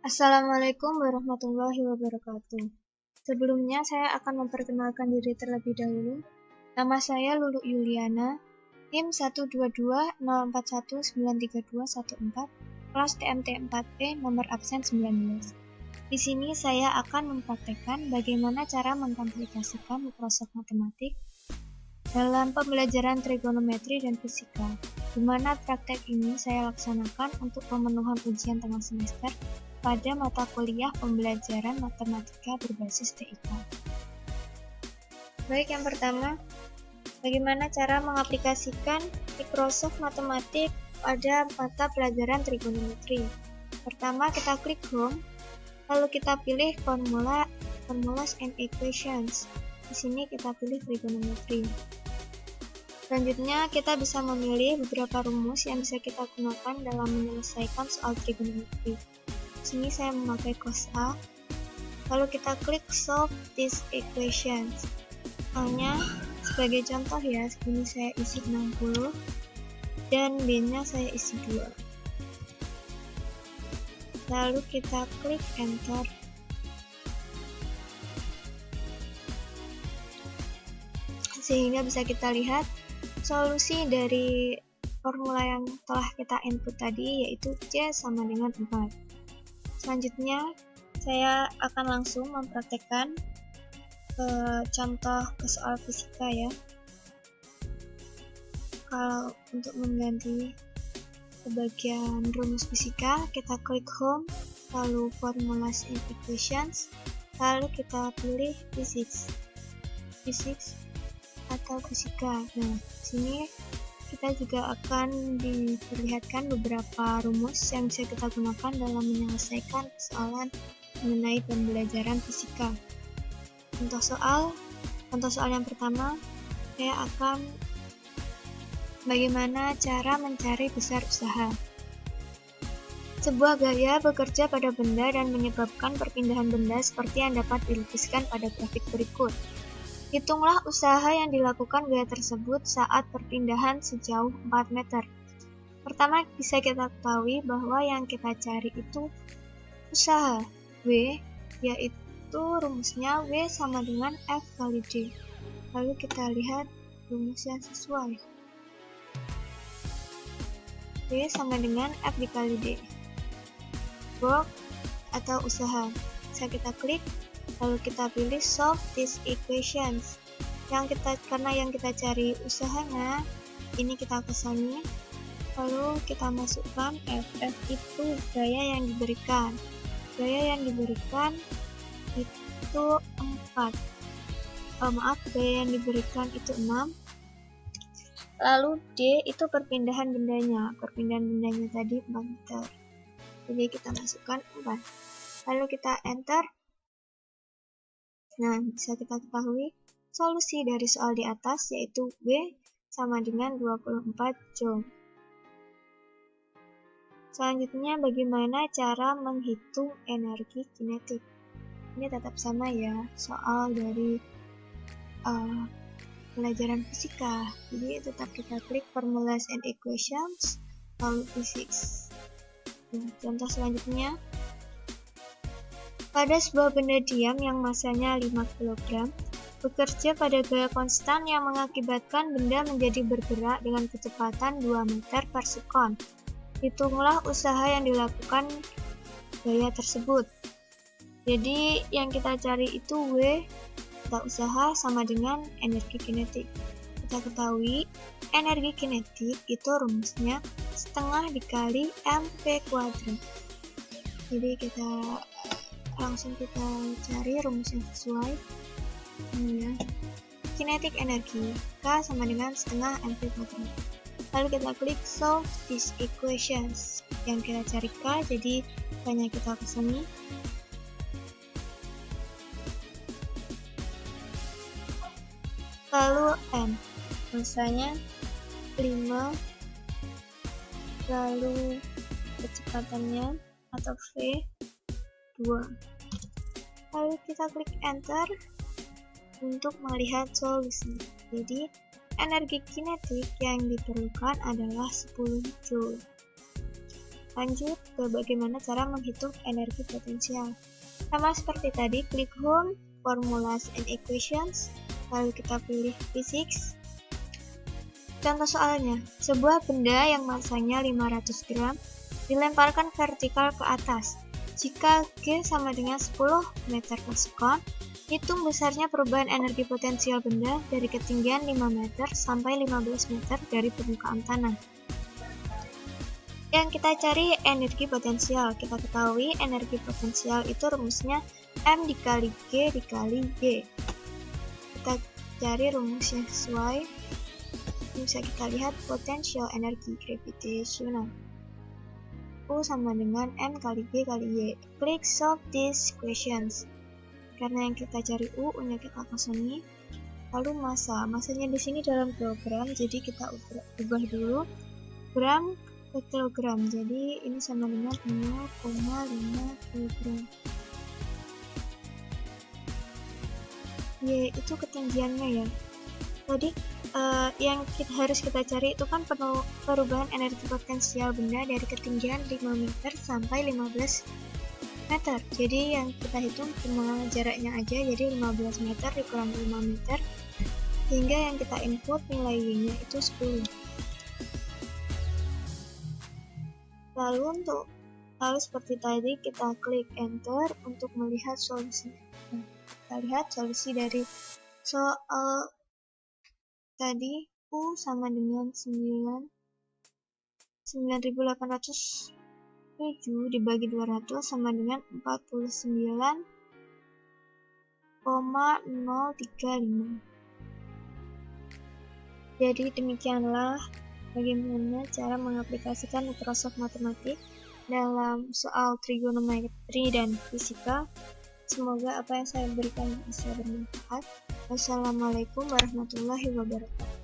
Assalamualaikum warahmatullahi wabarakatuh. Sebelumnya saya akan memperkenalkan diri terlebih dahulu. Nama saya Lulu Yuliana, NIM 12204193214, kelas TMT 4P, nomor absen 19. Di sini saya akan mempraktekkan bagaimana cara mengaplikasikan Microsoft Matematik dalam pembelajaran trigonometri dan fisika, di mana praktek ini saya laksanakan untuk pemenuhan ujian tengah semester pada mata kuliah pembelajaran matematika berbasis TIK. Baik, yang pertama, bagaimana cara mengaplikasikan Microsoft Matematik pada mata pelajaran trigonometri. Pertama, kita klik Home, lalu kita pilih Formulas and Equations. Di sini kita pilih trigonometri. Selanjutnya, kita bisa memilih beberapa rumus yang bisa kita gunakan dalam menyelesaikan soal trigonometri. Di sini saya memakai cos A. Lalu kita klik Solve these equations. Hanya sebagai contoh ya, ini saya isi 60 dan B-nya saya isi 2. Lalu kita klik Enter. Sehingga bisa kita lihat solusi dari formula yang telah kita input tadi, yaitu C sama dengan 4. Selanjutnya, saya akan langsung mempraktekkan contoh ke soal fisika ya. Kalau untuk mengganti ke bagian rumus fisika, kita klik Home, lalu Formulas and Equations, lalu kita pilih Physics atau fisika. Nah, sini kita juga akan diperlihatkan beberapa rumus yang bisa kita gunakan dalam menyelesaikan persoalan mengenai pembelajaran fisika. Contoh soal yang pertama, saya akan bagaimana cara mencari besar usaha. Sebuah gaya bekerja pada benda dan menyebabkan perpindahan benda seperti yang dapat dilukiskan pada grafik berikut. Hitunglah usaha yang dilakukan gaya tersebut saat perpindahan sejauh 4 meter. Pertama, bisa kita ketahui bahwa yang kita cari itu usaha W, yaitu rumusnya W sama dengan F kali D. Lalu kita lihat rumus yang sesuai. W sama dengan F dikali D. Work atau usaha. Bisa kita klik, lalu kita pilih Solve these equations. Karena yang kita cari usahanya, ini kita kesini, lalu kita masukkan F itu gaya yang diberikan. Gaya yang diberikan itu 4. Gaya yang diberikan itu 6. Lalu D itu perpindahan bendanya. Perpindahan bendanya tadi 4 meter. Jadi kita masukkan 4. Lalu kita Enter. Nah, bisa kita ketahui solusi dari soal di atas, yaitu W sama dengan 24 Joule. Selanjutnya, bagaimana cara menghitung energi kinetik? Ini tetap sama ya, soal dari pelajaran fisika. Jadi tetap kita klik Formulas and Equations, lalu Physics. Nah, contoh selanjutnya, pada sebuah benda diam yang masanya 5 kg, bekerja pada gaya konstan yang mengakibatkan benda menjadi bergerak dengan kecepatan 2 meter per sekon. Hitunglah usaha yang dilakukan gaya tersebut. Jadi yang kita cari itu W, kita usaha sama dengan energi kinetik. Kita ketahui energi kinetik itu rumusnya setengah dikali mv kuadrat. Jadi langsung kita cari rumus yang sesuai. Ini ya. Kinetik energi K sama dengan setengah mv kuadrat. Lalu kita klik Solve these equations. Yang kita cari K, jadi hanya kita kesini. Lalu M, masanya 5, lalu kecepatannya atau V 2. Lalu kita klik Enter untuk melihat solusi. Jadi energi kinetik yang diperlukan adalah 10 Joule. Lanjut ke bagaimana cara menghitung energi potensial. Sama seperti tadi, klik Home, Formulas and Equations, lalu kita pilih Physics. Contoh soalnya, sebuah benda yang masanya 500 gram dilemparkan vertikal ke atas. Jika G sama dengan 10 meter per sekon, hitung besarnya perubahan energi potensial benda dari ketinggian 5 meter sampai 15 meter dari permukaan tanah. Yang kita cari energi potensial. Kita ketahui energi potensial itu rumusnya M dikali G dikali Y. Kita cari rumusnya sesuai. Bisa kita lihat potential energi gravitational. U sama dengan M kali G kali Y. Klik solve these questions. Karena yang kita cari U-nya kita kosongi. Lalu masanya di sini dalam kilogram, jadi kita ubah dulu gram ke kilogram. Jadi ini sama dengan 0,5 kilogram. Y itu ketinggiannya ya. Tadi yang harus kita cari itu kan perubahan energi potensial benda dari ketinggian 5 meter sampai 15 meter. Jadi yang kita hitung cuma jaraknya aja, jadi 15 meter dikurangi 5 meter, sehingga yang kita input nilai Y-nya itu 10. Lalu seperti tadi kita klik enter untuk melihat solusinya. Nah, kita lihat solusi dari soal tadi. U sama dengan 9.807 dibagi 200 sama dengan 49,035. Jadi demikianlah bagaimana cara mengaplikasikan Microsoft Matematik dalam soal trigonometri dan fisika. Semoga apa yang saya berikan bisa bermanfaat. Wassalamualaikum warahmatullahi wabarakatuh.